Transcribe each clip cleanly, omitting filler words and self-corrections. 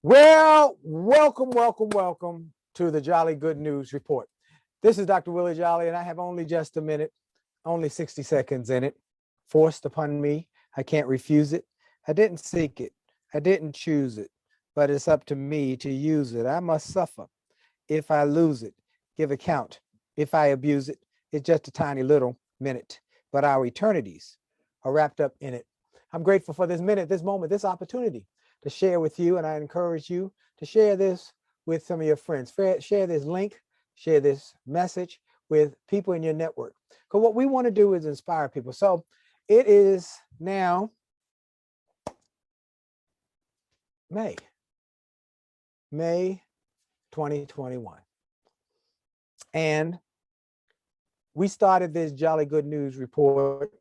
Well, welcome to the Jolly Good News Report. This is Dr. Willie Jolley, and I have only just a minute, only 60 seconds in it, forced upon me. I can't refuse it. I didn't seek it. I didn't choose it, but it's up to me to use it. I must suffer. If I lose it, give account. If I abuse it, it's just a tiny little minute, but our eternities are wrapped up in it. I'm grateful for this minute, this moment, this opportunity to share with you, and I encourage you to share this with some of your friends. Share this link, share this message with people in your network. Because what we want to do is inspire people. So it is now May 2021. And we started this Jolly Good News Report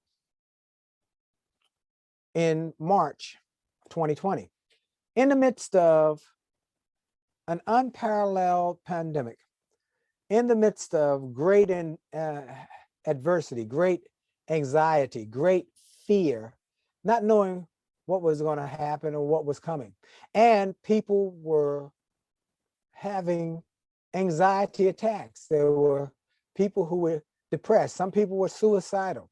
in March 2020. In the midst of an unparalleled pandemic, in the midst of great adversity, great anxiety, great fear, not knowing what was going to happen or what was coming. And people were having anxiety attacks. There were people who were depressed. Some people were suicidal.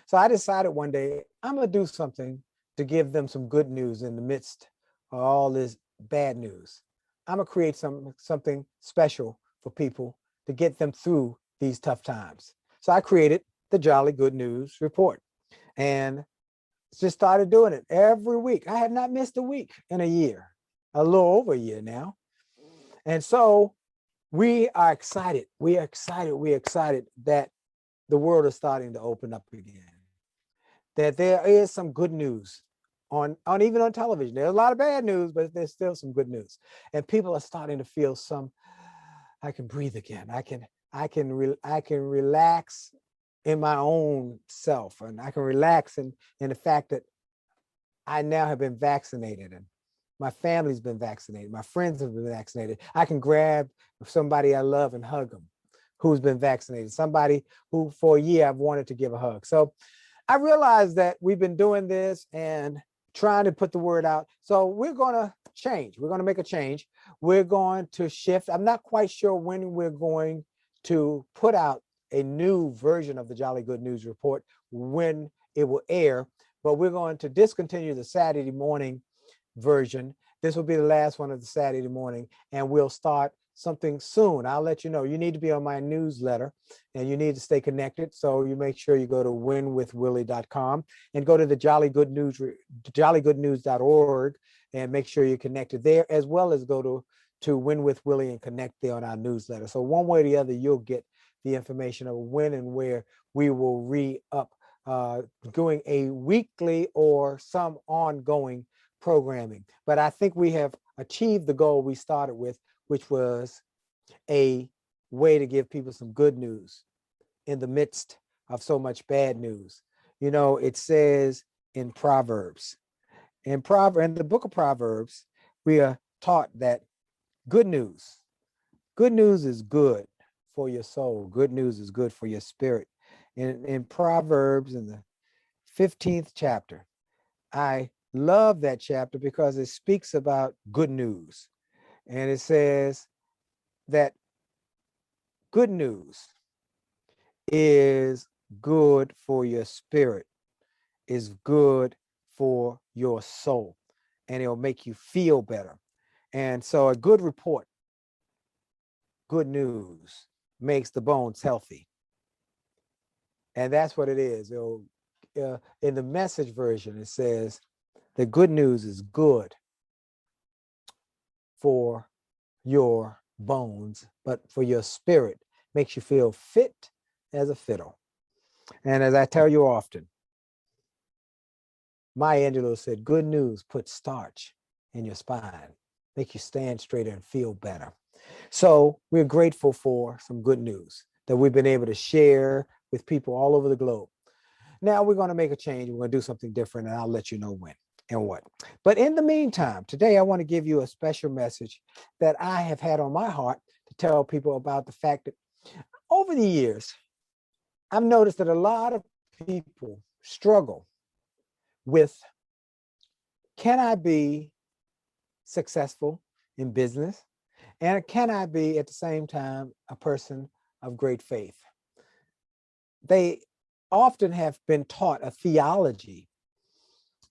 So I decided one day, I'm going to do something to give them some good news in the midst of all this bad news. I'm going to create something special for people to get them through these tough times. So I created the Jolly Good News Report and just started doing it every week. I had not missed a week in a year, a little over a year now. And so we are excited. We're excited that the world is starting to open up again, that there is some good news on even on television. There's a lot of bad news, but there's still some good news. And people are starting to feel I can breathe again. I can relax in my own self, and I can relax in the fact that I now have been vaccinated, and my family's been vaccinated. My friends have been vaccinated. I can grab somebody I love and hug them who's been vaccinated, somebody who for a year I've wanted to give a hug. So I realized that we've been doing this and trying to put the word out. So we're going to change. We're going to make a change. We're going to shift. I'm not quite sure when we're going to put out a new version of the Jolly Good News Report, when it will air, but we're going to discontinue the Saturday morning version. This will be the last one of the Saturday morning, and we'll start something soon. I'll let you know. You need to be on my newsletter, and you need to stay connected. So you make sure you go to winwithwillie.com and go to the Jolly Good News, jollygoodnews.org, and make sure you're connected there, as well as go to Win with Willie and connect there on our newsletter. So one way or the other, you'll get the information of when and where we will re-up doing a weekly or some ongoing programming. But I think we have achieved the goal we started with, which was a way to give people some good news in the midst of so much bad news. You know, it says in Proverbs, in the book of Proverbs, we are taught that good news is good for your soul. Good news is good for your spirit. In Proverbs, in the 15th chapter, I love that chapter because it speaks about good news. And it says that good news is good for your spirit, is good for your soul, and it'll make you feel better. And so a good report, good news, makes the bones healthy. And that's what it is. In the Message version, it says the good news is good for your bones, but for your spirit, makes you feel fit as a fiddle. And as I tell you often, Maya Angelou said, good news puts starch in your spine, make you stand straighter and feel better. So we're grateful for some good news that we've been able to share with people all over the globe. Now we're going to make a change. We're going to do something different, and I'll let you know when and what. But in the meantime, today I want to give you a special message that I have had on my heart to tell people about the fact that over the years, I've noticed that a lot of people struggle with, can I be successful? in business, and can I be at the same time a person of great faith? They often have been taught a theology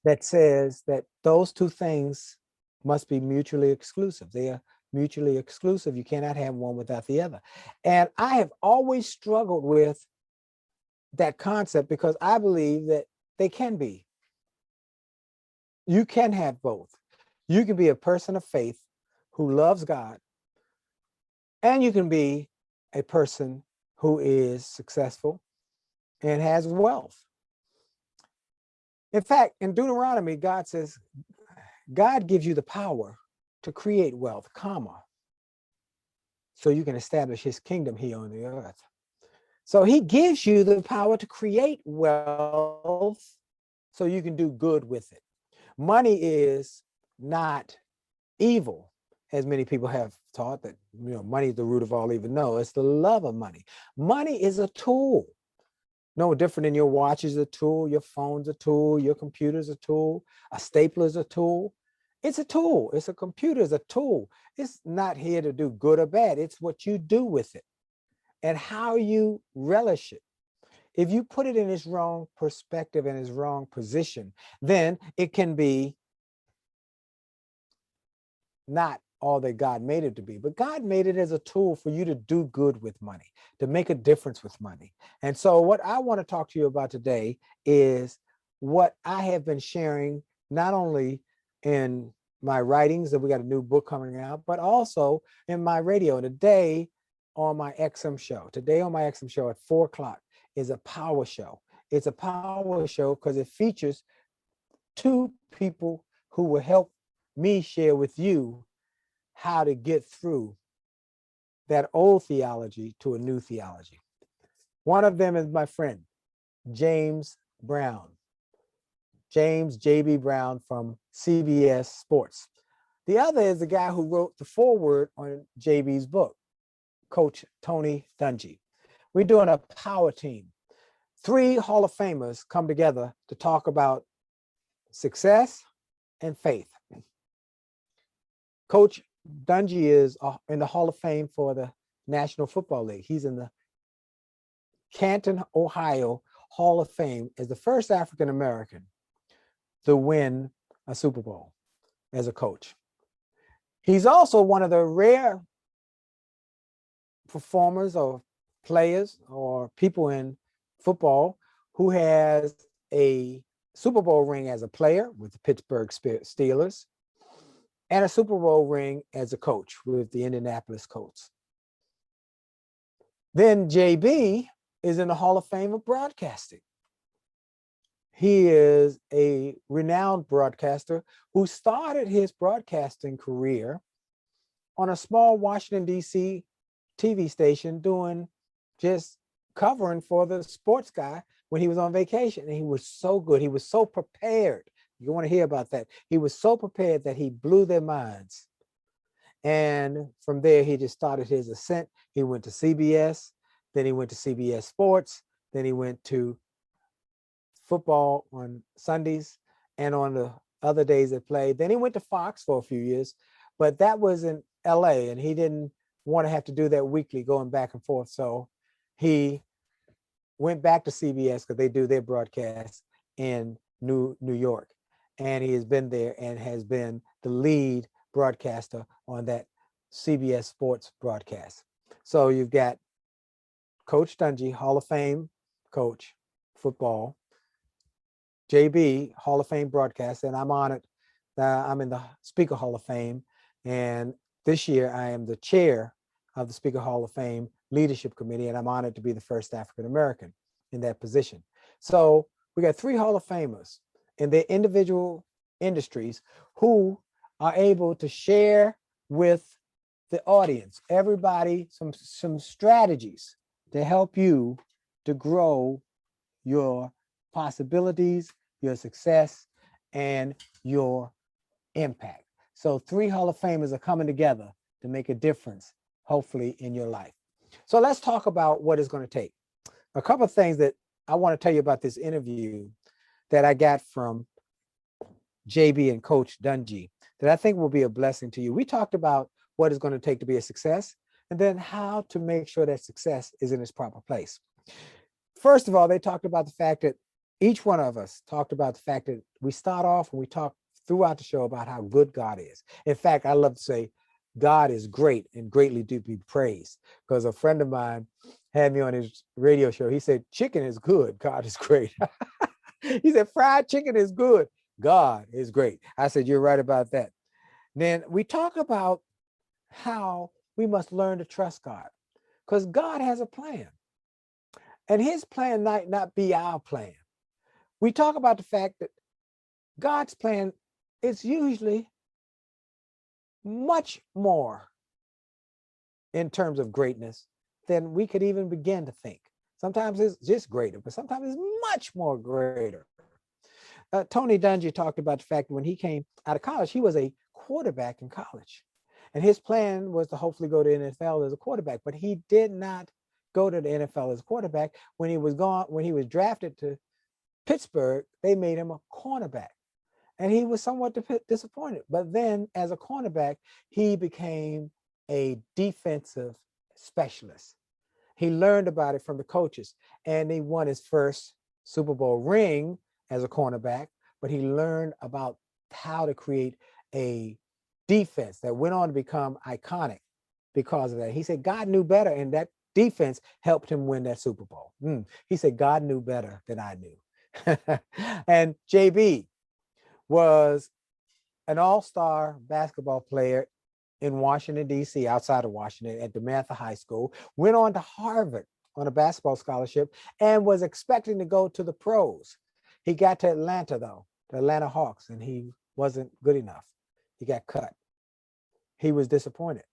that says that those two things must be mutually exclusive. They are mutually exclusive. You cannot have one without the other. And I have always struggled with that concept because I believe that they can be. You can have both. You can be a person of faith who loves God, and you can be a person who is successful and has wealth. In fact, in Deuteronomy, God says, God gives you the power to create wealth, comma, so you can establish his kingdom here on the earth. So he gives you the power to create wealth so you can do good with it. Money is not evil, as many people have taught that, money is the root of all evil. No, it's the love of money. Money is a tool. No different than your watch is a tool, your phone's a tool, your computer's a tool, a stapler's a tool. It's a tool. It's a computer, it's a tool. It's not here to do good or bad. It's what you do with it and how you relish it. If you put it in its wrong perspective and its wrong position, then it can be not all that God made it to be. But God made it as a tool for you to do good with money, to make a difference with money. And so what I want to talk to you about today is what I have been sharing, not only in my writings, that we got a new book coming out, but also in my radio. Today on my XM show, at 4:00 is a power show. It's a power show because it features two people who will help me share with you how to get through that old theology to a new theology. One of them is my friend, James Brown. James J.B. Brown from CBS Sports. The other is the guy who wrote the foreword on JB's book, Coach Tony Dungy. We're doing a power team. 3 Hall of Famers come together to talk about success and faith. Coach Dungy is in the Hall of Fame for the National Football League. He's in the Canton, Ohio Hall of Fame as the first African American to win a Super Bowl as a coach. He's also one of the rare performers or players or people in football who has a Super Bowl ring as a player with the Pittsburgh Steelers and a Super Bowl ring as a coach with the Indianapolis Colts. Then JB is in the Hall of Fame of broadcasting. He is a renowned broadcaster who started his broadcasting career on a small Washington, D.C. TV station doing just covering for the sports guy when he was on vacation. And he was so good. He was so prepared. You want to hear about that. He was so prepared that he blew their minds. And from there, he just started his ascent. He went to CBS, then he went to CBS Sports, then he went to football on Sundays and on the other days that played. Then he went to Fox for a few years, but that was in LA and he didn't want to have to do that weekly going back and forth. So he went back to CBS because they do their broadcast in New York. And he has been there and has been the lead broadcaster on that CBS Sports broadcast. So you've got Coach Dungy, Hall of Fame coach, football. JB, Hall of Fame broadcaster, and I'm honored that I'm in the Speaker Hall of Fame. And this year I am the chair of the Speaker Hall of Fame Leadership Committee, and I'm honored to be the first African American in that position. So we got 3 Hall of Famers in their individual industries who are able to share with the audience, everybody, some strategies to help you to grow your possibilities, your success, and your impact. So 3 Hall of Famers are coming together to make a difference, hopefully, in your life. So let's talk about what it's going to take. A couple of things that I want to tell you about this interview that I got from JB and Coach Dungy. that I think will be a blessing to you. We talked about what it's going to take to be a success, and then how to make sure that success is in its proper place. First of all, they talked about the fact that each one of us talked about the fact that we start off and we talk throughout the show about how good God is. In fact, I love to say God is great and greatly to be praised, because a friend of mine had me on his radio show. He said, chicken is good, God is great. He said, fried chicken is good, God is great. I said, you're right about that. Then we talk about how we must learn to trust God, because God has a plan, and his plan might not be our plan. We talk about the fact that God's plan is usually much more in terms of greatness than we could even begin to think. Sometimes it's just greater, but sometimes it's much more greater. Tony Dungy talked about the fact that when he came out of college, he was a quarterback in college. And his plan was to hopefully go to the NFL as a quarterback, but he did not go to the NFL as a quarterback. When he was drafted to Pittsburgh, they made him a cornerback. And he was somewhat disappointed. But then as a cornerback, he became a defensive specialist. He learned about it from the coaches, and he won his first Super Bowl ring as a cornerback, but he learned about how to create a defense that went on to become iconic because of that. He said God knew better, and that defense helped him win that Super Bowl. He said God knew better than I knew. And JB was an all-star basketball player in Washington, D.C., outside of Washington, at DeMatha High School, went on to Harvard on a basketball scholarship, and was expecting to go to the pros. He got to Atlanta, though, the Atlanta Hawks, and he wasn't good enough. He got cut. He was disappointed.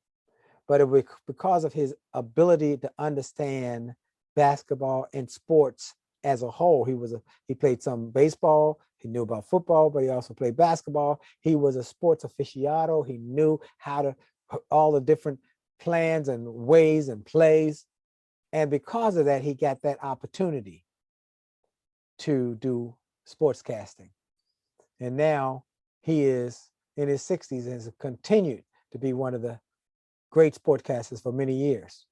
But it was because of his ability to understand basketball and sports as a whole. He played some baseball, he knew about football, but he also played basketball. He was a sports aficionado. He knew how to all the different plans and ways and plays. And because of that, he got that opportunity to do sportscasting. And now he is in his 60s and has continued to be one of the great sportscasters for many years.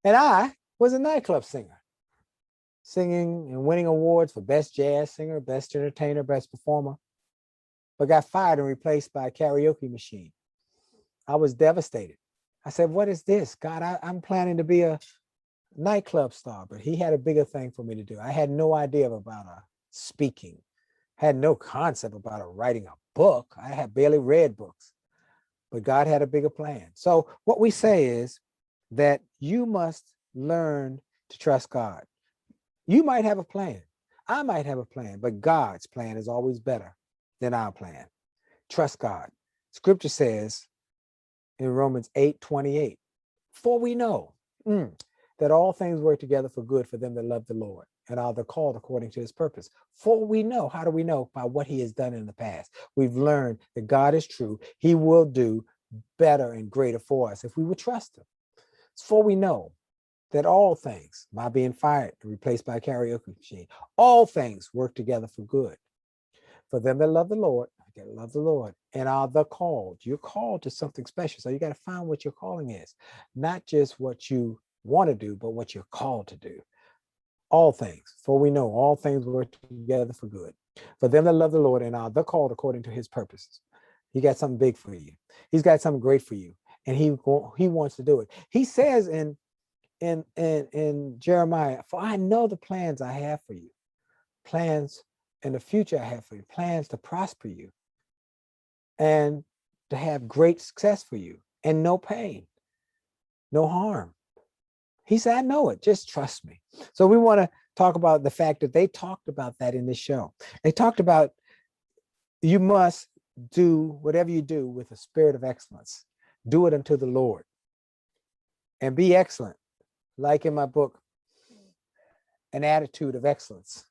And I was a nightclub singer, singing and winning awards for best jazz singer, best entertainer, best performer, but got fired and replaced by a karaoke machine. I was devastated. I said, what is this? God, I'm planning to be a nightclub star, but he had a bigger thing for me to do. I had no idea about speaking, had no concept about writing a book. I had barely read books, but God had a bigger plan. So what we say is that you must learn to trust God. You might have a plan. I might have a plan, but God's plan is always better than our plan. Trust God. Scripture says in Romans 8:28, for we know that all things work together for good for them that love the Lord and are the called according to his purpose. For we know. How do we know? By what he has done in the past. We've learned that God is true. He will do better and greater for us if we would trust him. For we know that all things, my being fired and replaced by a karaoke machine, all things work together for good. For them that love the Lord, and are the called. You're called to something special. So you got to find what your calling is. Not just what you want to do, but what you're called to do. All things, for we know all things work together for good. For them that love the Lord and are the called according to his purposes. He got something big for you. He's got something great for you. And he wants to do it. He says in Jeremiah, for I know the plans I have for you, plans in the future I have for you, plans to prosper you and to have great success for you and no pain, no harm. He said, I know it, just trust me. So we want to talk about the fact that they talked about that in this show. They talked about you must do whatever you do with a spirit of excellence. Do it unto the Lord and be excellent. Like in my book, An Attitude of Excellence.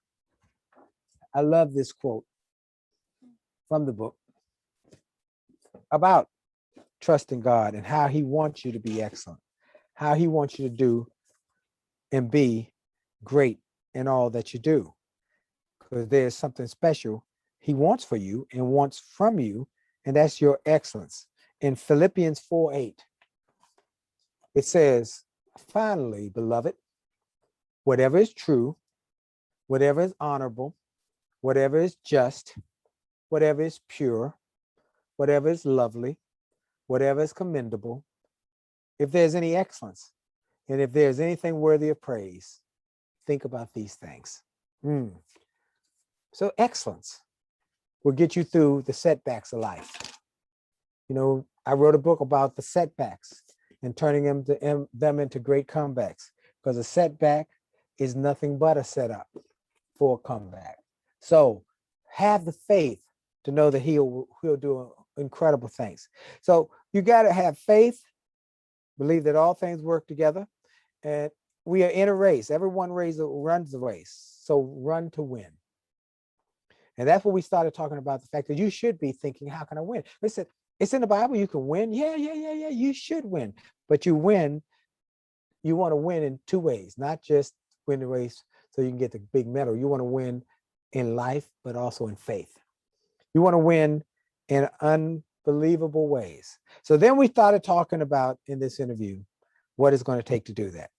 I love this quote from the book about trusting God and how he wants you to be excellent, how he wants you to do and be great in all that you do. Because there's something special he wants for you and wants from you and that's your excellence. In Philippians 4:8, it says, finally, beloved, whatever is true, whatever is honorable, whatever is just, whatever is pure, whatever is lovely, whatever is commendable, if there's any excellence, and if there's anything worthy of praise, think about these things. So excellence will get you through the setbacks of life. You know, I wrote a book about the setbacks and turning them into great comebacks, because a setback is nothing but a setup for a comeback. So have the faith to know that he'll do incredible things. So you got to have faith, believe that all things work together, and we are in a race. Everyone runs the race, so run to win. And that's what we started talking about, the fact that you should be thinking, how can I win? Listen, it's in the Bible, you can win. Yeah, you should win. But you want to win in two ways, not just win the race so you can get the big medal. You want to win in life, but also in faith. You want to win in unbelievable ways. So then we started talking about, in this interview, what it's going to take to do that.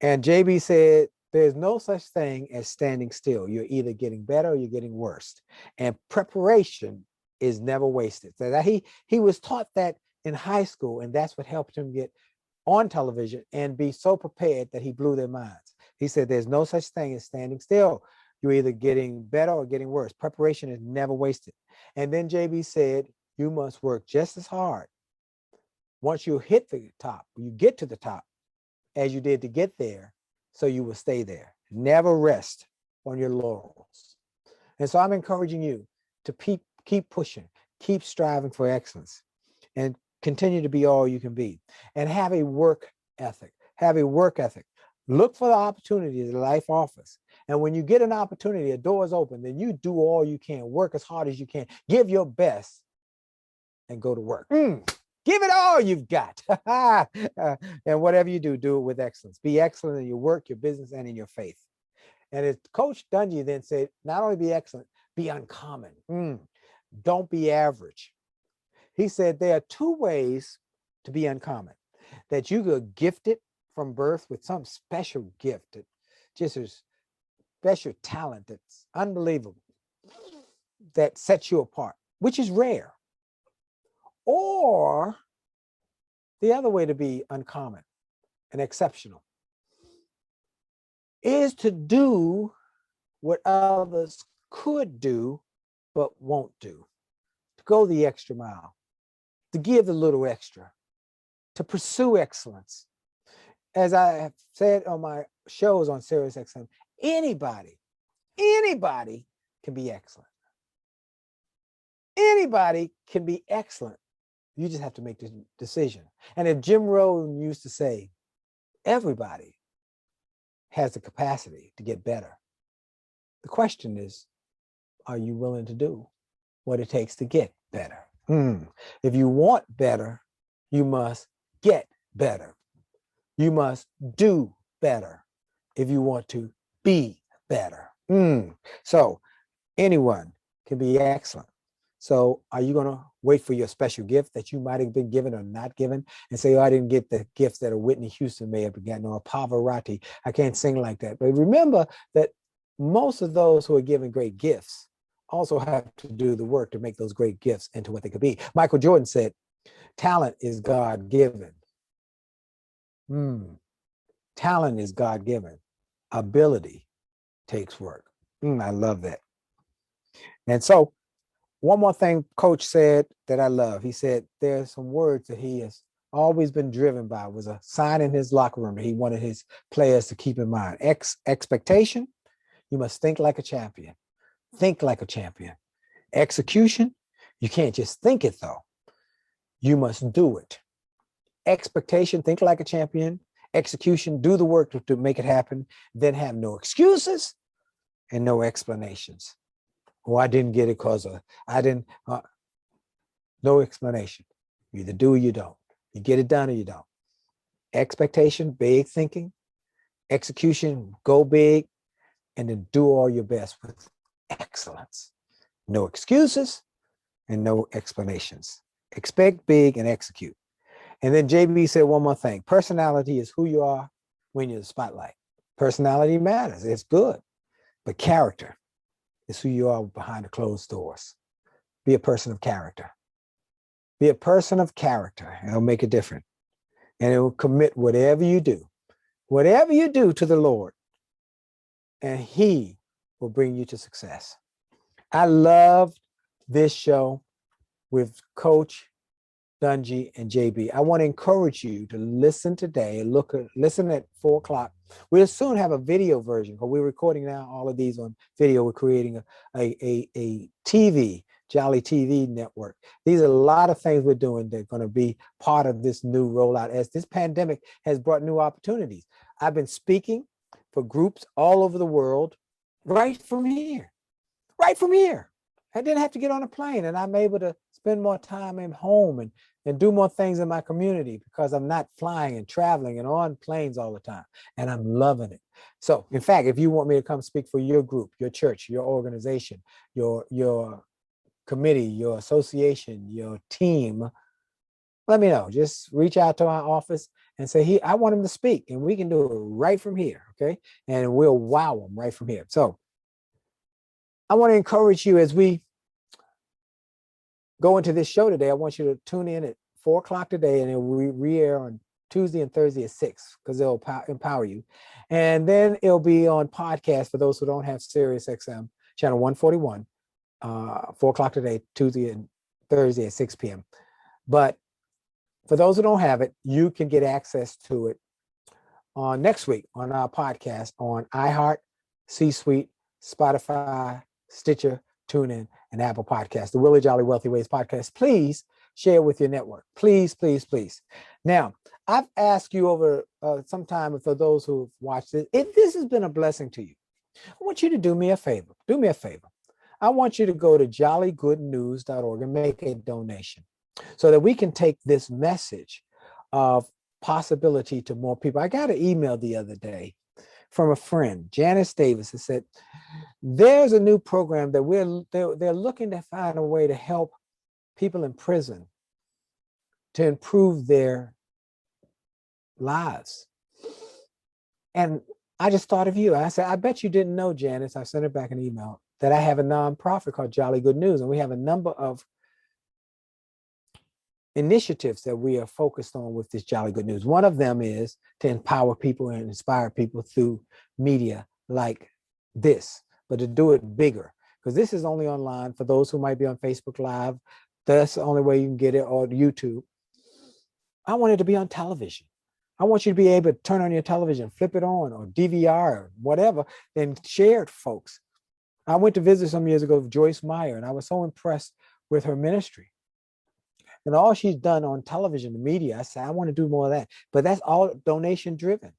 And JB said, there's no such thing as standing still. You're either getting better or you're getting worse. And preparation is never wasted. So that he was taught that in high school, and that's what helped him get on television and be so prepared that he blew their minds. He said, there's no such thing as standing still. You're either getting better or getting worse. Preparation is never wasted. And then JB said, you must work just as hard once you hit the top, you get to the top, as you did to get there, so you will stay there. Never rest on your laurels. And so I'm encouraging you to keep pushing, keep striving for excellence, and continue to be all you can be. And have a work ethic. Have a work ethic. Look for the opportunities that life offers. And when you get an opportunity, a door is open, then you do all you can. Work as hard as you can. Give your best and go to work. Give it all you've got. And whatever you do, do it with excellence. Be excellent in your work, your business, and in your faith. And as Coach Dungy then said, not only be excellent, be uncommon. Don't be average. He said there are two ways to be uncommon. That you are gifted from birth with some special gift, that just a special talent that's unbelievable, that sets you apart, which is rare. Or the other way to be uncommon and exceptional is to do what others could do but won't do, to go the extra mile, to give the little extra, to pursue excellence. As I have said on my shows on Sirius XM, anybody can be excellent. Anybody can be excellent. You just have to make the decision. And if Jim Rohn used to say, everybody has the capacity to get better. The question is, are you willing to do what it takes to get better? If you want better, you must get better. You must do better if you want to be better. So anyone can be excellent. So are you going to wait for your special gift that you might have been given or not given and say, oh, I didn't get the gifts that a Whitney Houston may have gotten, or a Pavarotti? I can't sing like that. But remember that most of those who are given great gifts also have to do the work to make those great gifts into what they could be. Michael Jordan said, talent is God-given. Talent is God-given. Ability takes work. I love that. And so one more thing Coach said that I love. He said there's some words that he has always been driven by, was a sign in his locker room that he wanted his players to keep in mind. Expectation, you must think like a champion. Think like a champion. Execution, you can't just think it though. You must do it. Expectation, think like a champion. Execution, do the work to make it happen. Then have no excuses and no explanations. Oh, I didn't get it because I didn't. No explanation. You either do or you don't. You get it done or you don't. Expectation, big thinking. Execution, go big. And then do all your best with excellence. No excuses and no explanations. Expect big and execute. And then JB said one more thing. Personality is who you are when you're in the spotlight. Personality matters. It's good. But character is who you are behind the closed doors. Be a person of character. Be a person of character. It'll make a difference. And it will commit whatever you do to the Lord, and he will bring you to success. I loved this show with Coach Dungy and JB. I want to encourage you to listen today. Listen at 4:00. We'll soon have a video version because we're recording now all of these on video. We're creating a TV, Jolley TV network. These are a lot of things we're doing that are going to be part of this new rollout as this pandemic has brought new opportunities. I've been speaking for groups all over the world right from here. I didn't have to get on a plane, and I'm able to spend more time at home and do more things in my community because I'm not flying and traveling and on planes all the time, and I'm loving it. So, in fact, if you want me to come speak for your group, your church, your organization, your committee, your association, your team, let me know. Just reach out to our office and say, I want him to speak, and we can do it right from here, okay? And we'll wow them right from here. So I want to encourage you as we go into this show today. I want you to tune in at 4:00 today, and it will re-air on Tuesday and Thursday at 6 because it'll empower you. And then it'll be on podcast for those who don't have Sirius XM, channel 141, 4:00 today, Tuesday and Thursday at 6 p.m. But for those who don't have it, you can get access to it on next week on our podcast on iHeart, C-Suite, Spotify, Stitcher, TuneIn, and Apple Podcasts. The Willie Jolley Wealthy Ways podcast. Please share with your network. Please, please, please. Now, I've asked you over some time, for those who've watched it, if this has been a blessing to you, I want you to do me a favor. Do me a favor. I want you to go to jollygoodnews.org and make a donation so that we can take this message of possibility to more people. I got an email the other day from a friend, Janice Davis, that said, there's a new program that they're looking to find a way to help people in prison to improve their lives. And I just thought of you. I said, I bet you didn't know, Janice. I sent her back an email that I have a nonprofit called Jolly Good News, and we have a number of initiatives that we are focused on with this Jolly Good News. One of them is to empower people and inspire people through media like this, but to do it bigger, because this is only online for those who might be on Facebook Live. That's the only way you can get it, or YouTube. I want it to be on television. I want you to be able to turn on your television, flip it on, or DVR, or whatever, and share it, folks. I went to visit some years ago with Joyce Meyer, and I was so impressed with her ministry. And all she's done on television, the media, I said, I want to do more of that. But that's all donation driven.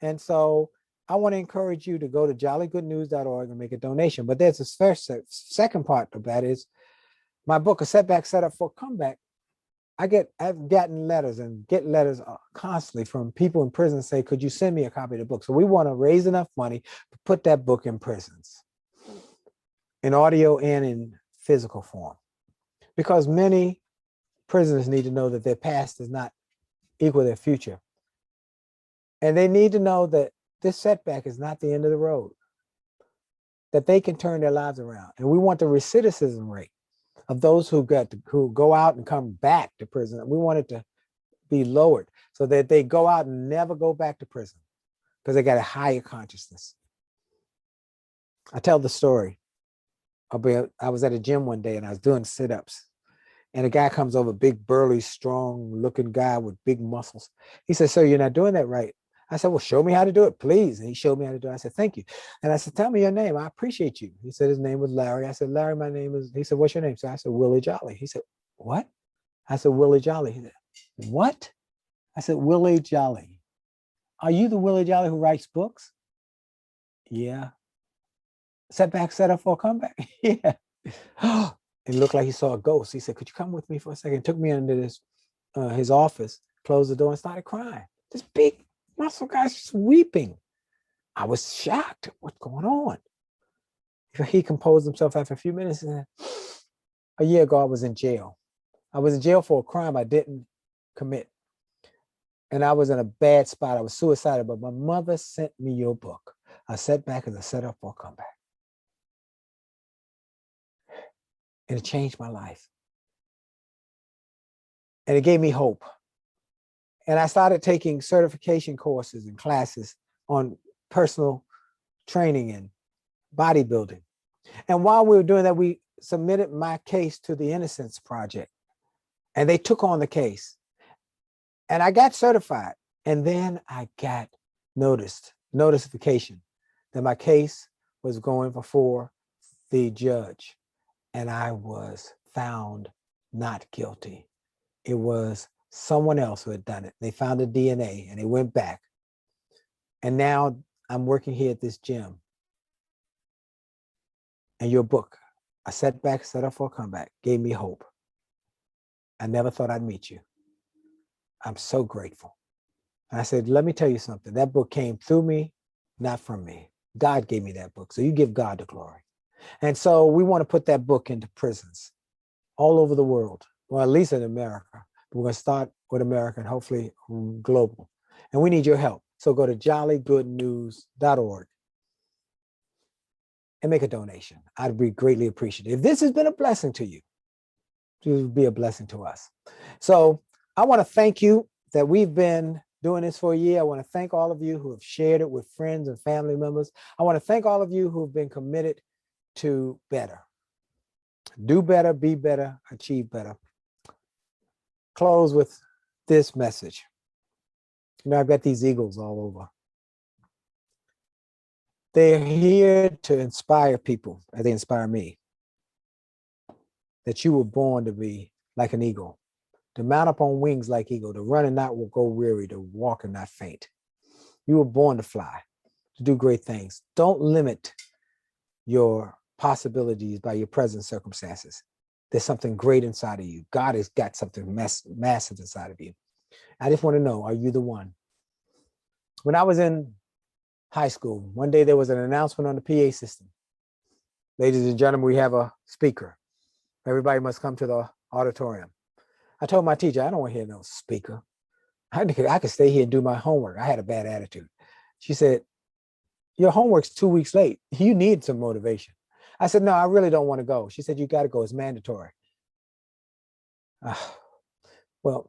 And so I want to encourage you to go to jollygoodnews.org and make a donation. But there's a second part of that is my book, A Setback Set Up for Comeback. I've gotten letters and get letters constantly from people in prison say, could you send me a copy of the book? So we want to raise enough money to put that book in prisons, in audio and in physical form. Because many prisoners need to know that their past does not equal their future. And they need to know that this setback is not the end of the road, that they can turn their lives around. And we want the recidivism rate of those who go out and come back to prison. We want it to be lowered so that they go out and never go back to prison because they got a higher consciousness. I tell the story. I was at a gym one day and I was doing sit-ups, and a guy comes over, big, burly, strong looking guy with big muscles. He said, sir, you're not doing that right. I said, well, show me how to do it, please. And he showed me how to do it. I said, thank you. And I said, tell me your name. I appreciate you. He said his name was Larry. I said, Larry, my name is, he said, what's your name? So I said, Willie Jolley. He said, what? I said, Willie Jolley. He said, what? I said, Willie Jolley. Are you the Willie Jolley who writes books? Yeah. Setback, set up for a comeback? Yeah. It looked like he saw a ghost. He said, could you come with me for a second? Took me into his office, closed the door, and started crying. This big muscle guy's just weeping. I was shocked. What's going on? He composed himself after a few minutes and said, a year ago, I was in jail. I was in jail for a crime I didn't commit. And I was in a bad spot. I was suicidal, but my mother sent me your book. I sat back as a setup for a comeback. And it changed my life. And it gave me hope. And I started taking certification courses and classes on personal training and bodybuilding. And while we were doing that, we submitted my case to the Innocence Project. And they took on the case. And I got certified. And then I got notification that my case was going before the judge. And I was found not guilty. It was someone else who had done it. They found the DNA and they went back. And now I'm working here at this gym. And your book, A Setback, Set Up for a Comeback, gave me hope. I never thought I'd meet you. I'm so grateful. And I said, let me tell you something. That book came through me, not from me. God gave me that book. So you give God the glory. And so we want to put that book into prisons all over the world. Well, at least in America. But we're going to start with America and hopefully global. And we need your help. So go to jollygoodnews.org and make a donation. I'd be greatly appreciative. If this has been a blessing to you, it will be a blessing to us. So I want to thank you that we've been doing this for a year. I want to thank all of you who have shared it with friends and family members. I want to thank all of you who have been committed to better. Do better, be better, achieve better. Close with this message. You know, I've got these eagles all over. They're here to inspire people as they inspire me. That you were born to be like an eagle, to mount up on wings like eagle, to run and not go weary, to walk and not faint. You were born to fly, to do great things. Don't limit your possibilities by your present circumstances. There's something great inside of you. God has got something massive inside of you. I just want to know, are you the one? When I was in high school, one day there was an announcement on the PA system. Ladies and gentlemen, we have a speaker. Everybody must come to the auditorium. I told my teacher, I don't want to hear no speaker. I could stay here and do my homework. I had a bad attitude. She said, your homework's 2 weeks late. You need some motivation. I said, no, I really don't want to go. She said, you got to go. It's mandatory. Well,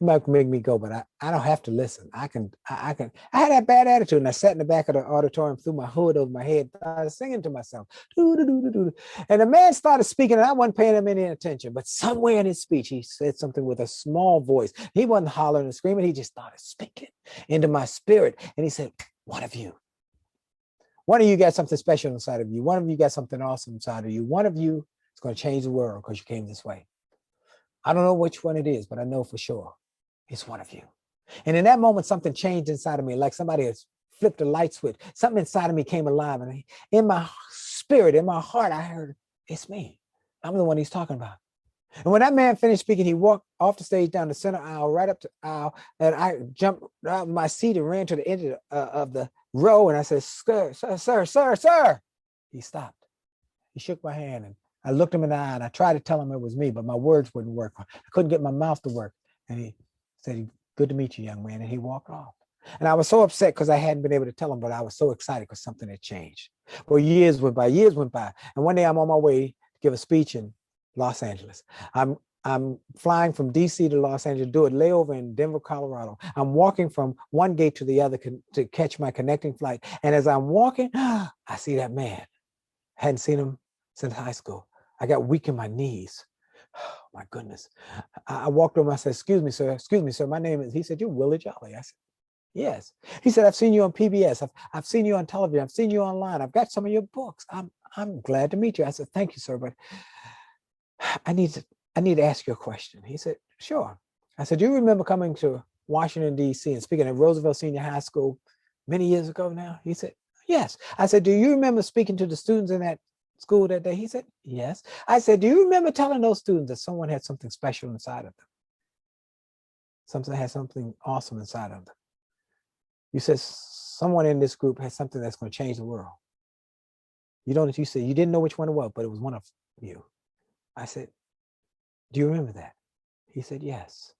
you might make me go, but I don't have to listen. I had that bad attitude, and I sat in the back of the auditorium, threw my hood over my head. I was singing to myself. And the man started speaking, and I wasn't paying him any attention. But somewhere in his speech, he said something with a small voice. He wasn't hollering and screaming. He just started speaking into my spirit. And he said, one of you got something special inside of you. One of you got something awesome inside of you. One of you is going to change the world because you came this way. I don't know which one it is, but I know for sure it's one of you. And in that moment, something changed inside of me, like somebody has flipped a light switch. Something inside of me came alive. And in my spirit, in my heart, I heard, it's me. I'm the one he's talking about. And when that man finished speaking, he walked off the stage down the center aisle, right up the aisle, and I jumped out of my seat and ran to the end of the row. And I said, sir. He stopped. He shook my hand, and I looked him in the eye, and I tried to tell him it was me, but my words wouldn't work. I couldn't get my mouth to work. And he said, good to meet you, young man. And he walked off. And I was so upset because I hadn't been able to tell him, but I was so excited because something had changed. Well, years went by. And one day I'm on my way to give a speech in Los Angeles. I'm flying from DC to Los Angeles, do a layover in Denver, Colorado. I'm walking from one gate to the other to catch my connecting flight. And as I'm walking, I see that man. Hadn't seen him since high school. I got weak in my knees. Oh, my goodness. I walked over, I said, excuse me, sir. My name is, he said, you're Willie Jolley. I said, yes. He said, I've seen you on PBS. I've seen you on television. I've seen you online. I've got some of your books. I'm glad to meet you. I said, thank you, sir, but I need to ask you a question. He said, sure. I said, do you remember coming to Washington, D.C. and speaking at Roosevelt Senior High School many years ago now? He said, yes. I said, do you remember speaking to the students in that school that day? He said, yes. I said, do you remember telling those students that someone had something special inside of them? Something had something awesome inside of them. You said someone in this group has something that's going to change the world. You said you didn't know which one it was, but it was one of you. I said, do you remember that? He said, yes.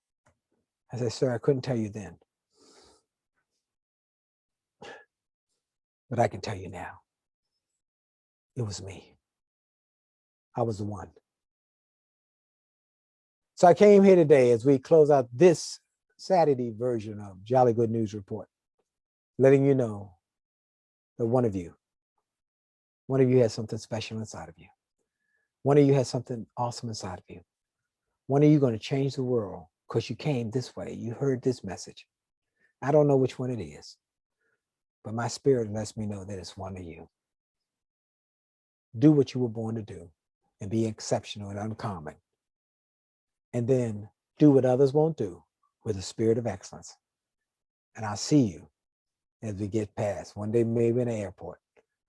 I said, sir, I couldn't tell you then, but I can tell you now. It was me. I was the one. So I came here today as we close out this Saturday version of Jolly Good News Report, letting you know that one of you has something special inside of you. One of you has something awesome inside of you. One of you going to change the world because you came this way. You heard this message. I don't know which one it is, but my spirit lets me know that it's one of you. Do what you were born to do and be exceptional and uncommon. And then do what others won't do with a spirit of excellence. And I'll see you as we get past, one day maybe in the airport.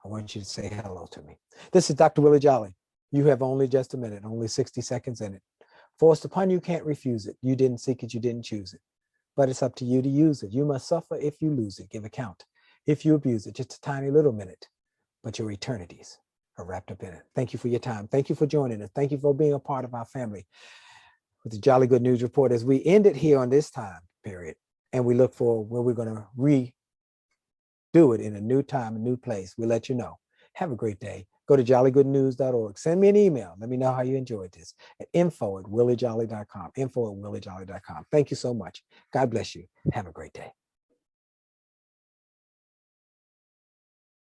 I want you to say hello to me. This is Dr. Willie Jolley. You have only just a minute, only 60 seconds in it. Forced upon you, can't refuse it. You didn't seek it, you didn't choose it. But it's up to you to use it. You must suffer if you lose it. Give account. If you abuse it, just a tiny little minute, but your eternities are wrapped up in it. Thank you for your time. Thank you for joining us. Thank you for being a part of our family with the Jolly Good News Report as we end it here on this time period. And we look for where we're going to redo it in a new time, a new place. We'll let you know. Have a great day. Go to jollygoodnews.org. Send me an email. Let me know how you enjoyed this at info@williejolly.com. info@williejolly.com. Thank you so much. God bless you. Have a great day.